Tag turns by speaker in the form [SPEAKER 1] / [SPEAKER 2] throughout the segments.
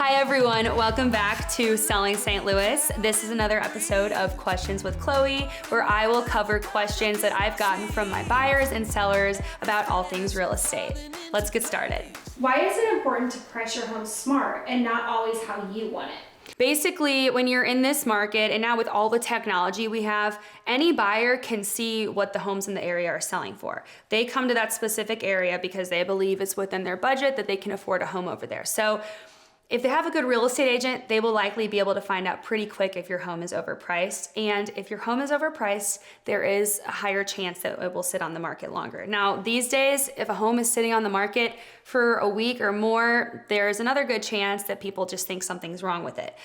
[SPEAKER 1] Hi everyone, welcome back to Selling St. Louis. This is another episode of Questions with Chloe, where I will cover questions that I've gotten from my buyers and sellers about all things real estate. Let's get started.
[SPEAKER 2] Why is it important to price your home smart and not always how you want it?
[SPEAKER 1] Basically, when you're in this market, and now with all the technology we have, any buyer can see what the homes in the area are selling for. They come to that specific area because they believe it's within their budget that they can afford a home over there. So if they have a good real estate agent, they will likely be able to find out pretty quick if your home is overpriced. And if your home is overpriced, there is a higher chance that it will sit on the market longer. Now, these days, if a home is sitting on the market for a week or more, there's another good chance that people just think something's wrong with it.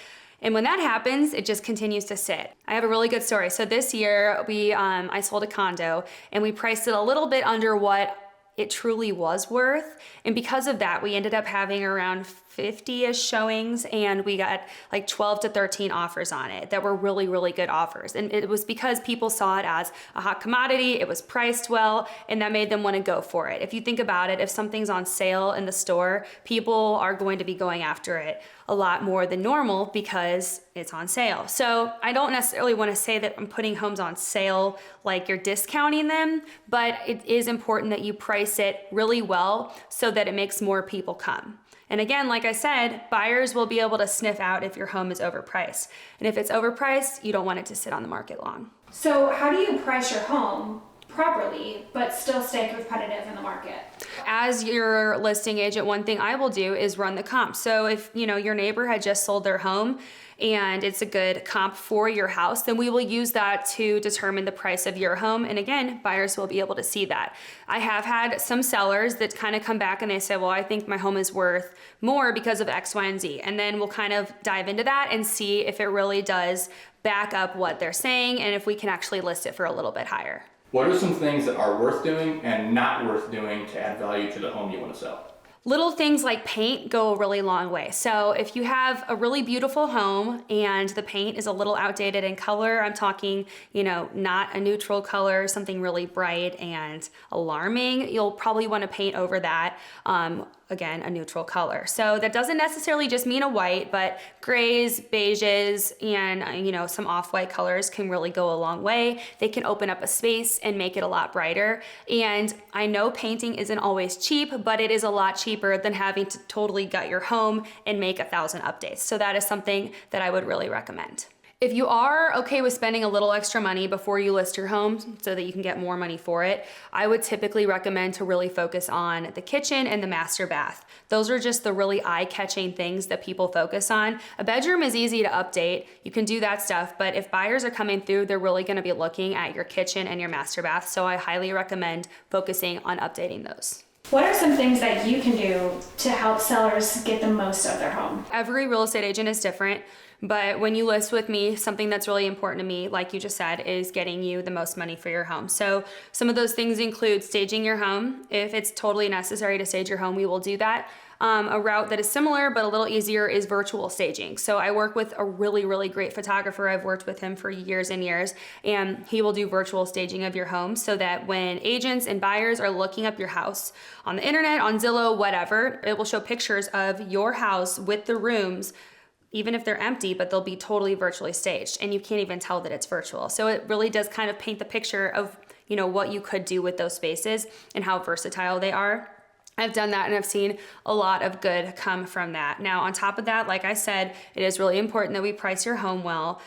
[SPEAKER 1] And when that happens, it just continues to sit. I have a really good story. So this year, I sold a condo and we priced it a little bit under what it truly was worth. And because of that, we ended up having around 50-ish showings and we got like 12 to 13 offers on it that were really, really good offers. And it was because people saw it as a hot commodity, it was priced well, and that made them want to go for it. If you think about it, if something's on sale in the store, people are going to be going after it a lot more than normal because it's on sale. So I don't necessarily want to say that I'm putting homes on sale like you're discounting them, but it is important that you price it really well so that it makes more people come. And again, like I said, buyers will be able to sniff out if your home is overpriced. And if it's overpriced, you don't want it to sit on the market long.
[SPEAKER 2] So how do you price your home properly but still stay competitive in the market?
[SPEAKER 1] As your listing agent, one thing I will do is run the comp. So if your neighbor had just sold their home and it's a good comp for your house, then we will use that to determine the price of your home. And again, buyers will be able to see that. I have had some sellers that kind of come back and they say, well, I think my home is worth more because of X, Y, and Z. And then we'll kind of dive into that and see if it really does back up what they're saying and if we can actually list it for a little bit higher.
[SPEAKER 3] What are some things that are worth doing and not worth doing to add value to the home you want to sell?
[SPEAKER 1] Little things like paint go a really long way. So if you have a really beautiful home and the paint is a little outdated in color, I'm talking, not a neutral color, something really bright and alarming, you'll probably want to paint over that. Again, a neutral color. So that doesn't necessarily just mean a white, but grays, beiges, and some off-white colors can really go a long way. They can open up a space and make it a lot brighter. And I know painting isn't always cheap, but it is a lot cheaper than having to totally gut your home and make 1,000 updates. So that is something that I would really recommend. If you are okay with spending a little extra money before you list your home so that you can get more money for it, I would typically recommend to really focus on the kitchen and the master bath. Those are just the really eye-catching things that people focus on. A bedroom is easy to update. You can do that stuff, but if buyers are coming through, they're really gonna be looking at your kitchen and your master bath, so I highly recommend focusing on updating those.
[SPEAKER 2] What are some things that you can do to help sellers get the most of their home?
[SPEAKER 1] Every real estate agent is different. But when you list with me, something that's really important to me, like you just said, is getting you the most money for your home. So some of those things include staging your home. If it's totally necessary to stage your home, we will do that. A route that is similar but a little easier is virtual staging. So I work with a really, really great photographer. I've worked with him for years and years, and he will do virtual staging of your home so that when agents and buyers are looking up your house on the internet, on Zillow, whatever, it will show pictures of your house with the rooms, even if they're empty, but they'll be totally virtually staged and you can't even tell that it's virtual. So it really does kind of paint the picture of, what you could do with those spaces and how versatile they are. I've done that and I've seen a lot of good come from that. Now, on top of that, like I said, it is really important that we price your home well.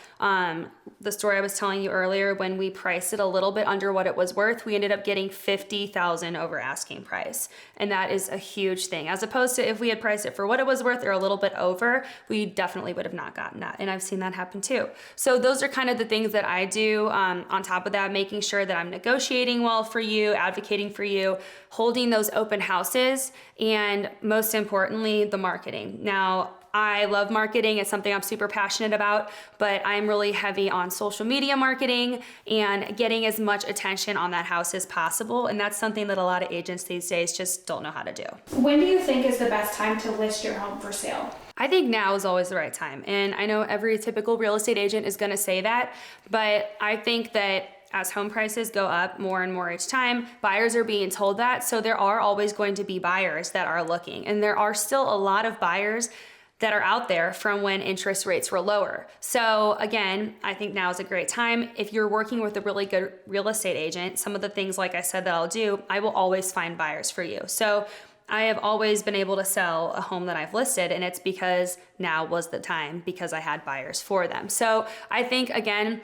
[SPEAKER 1] The story I was telling you earlier, when we priced it a little bit under what it was worth, we ended up getting $50,000 over asking price. And that is a huge thing. As opposed to if we had priced it for what it was worth or a little bit over, we definitely would have not gotten that. And I've seen that happen too. So those are kind of the things that I do. On top of that, making sure that I'm negotiating well for you, advocating for you, holding those open houses, and most importantly, the marketing. Now, I love marketing. It's something I'm super passionate about, but I'm really heavy on social media marketing and getting as much attention on that house as possible. And that's something that a lot of agents these days just don't know how to do.
[SPEAKER 2] When do you think is the best time to list your home for sale?
[SPEAKER 1] I think now is always the right time. And I know every typical real estate agent is gonna say that, but I think that as home prices go up more and more each time, buyers are being told that. So there are always going to be buyers that are looking. And there are still a lot of buyers that are out there from when interest rates were lower. So again, I think now is a great time. If you're working with a really good real estate agent, some of the things, like I said, that I'll do, I will always find buyers for you. So I have always been able to sell a home that I've listed, and it's because now was the time, because I had buyers for them. So I think, again,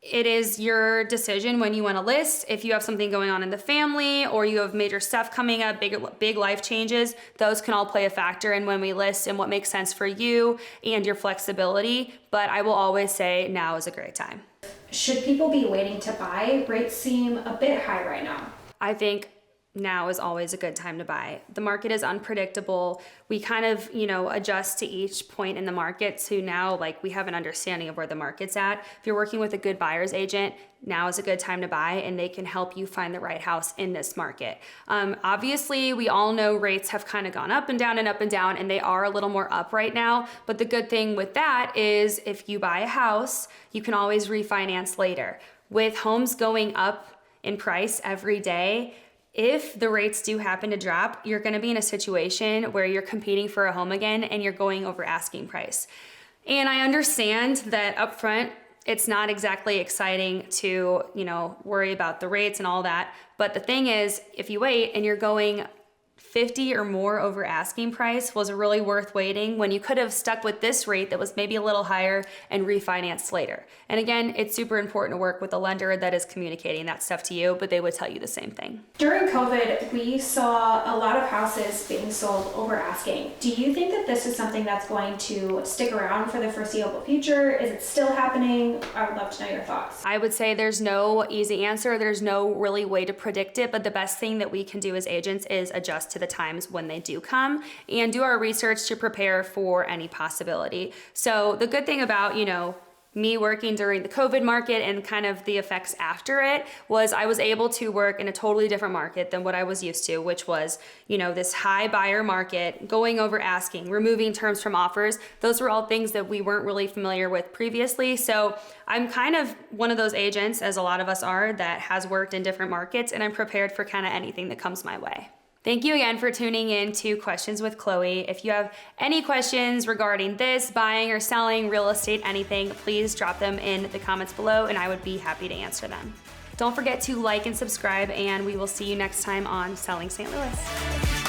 [SPEAKER 1] it is your decision when you want to list. If you have something going on in the family or you have major stuff coming up, big life changes, those can all play a factor in when we list and what makes sense for you and your flexibility. But I will always say now is a great time.
[SPEAKER 2] Should people be waiting to buy? Rates seem a bit high right now.
[SPEAKER 1] I think now is always a good time to buy. The market is unpredictable. We kind of, adjust to each point in the market. So now, we have an understanding of where the market's at. If you're working with a good buyer's agent, now is a good time to buy, and they can help you find the right house in this market. Obviously, we all know rates have kind of gone up and down, and they are a little more up right now. But the good thing with that is if you buy a house, you can always refinance later. With homes going up in price every day, if the rates do happen to drop, you're going to be in a situation where you're competing for a home again and you're going over asking price. And I understand that upfront, it's not exactly exciting to, worry about the rates and all that. But the thing is, if you wait and you're going 50 or more over asking price, was it really worth waiting when you could have stuck with this rate that was maybe a little higher and refinanced later? And again, it's super important to work with a lender that is communicating that stuff to you, but they would tell you the same thing.
[SPEAKER 2] During COVID, we saw a lot of houses being sold over asking. Do you think that this is something that's going to stick around for the foreseeable future? Is it still happening? I would love to know your thoughts.
[SPEAKER 1] I would say there's no easy answer. There's no really way to predict it, but the best thing that we can do as agents is adjust to the times when they do come and do our research to prepare for any possibility. So the good thing about, me working during the COVID market and kind of the effects after it was I was able to work in a totally different market than what I was used to, which was, this high buyer market, going over asking, removing terms from offers. Those were all things that we weren't really familiar with previously. So I'm kind of one of those agents, as a lot of us are, that has worked in different markets, and I'm prepared for kind of anything that comes my way. Thank you again for tuning in to Questions with Chloe. If you have any questions regarding this, buying or selling, real estate, anything, please drop them in the comments below and I would be happy to answer them. Don't forget to like and subscribe, and we will see you next time on Selling St. Louis.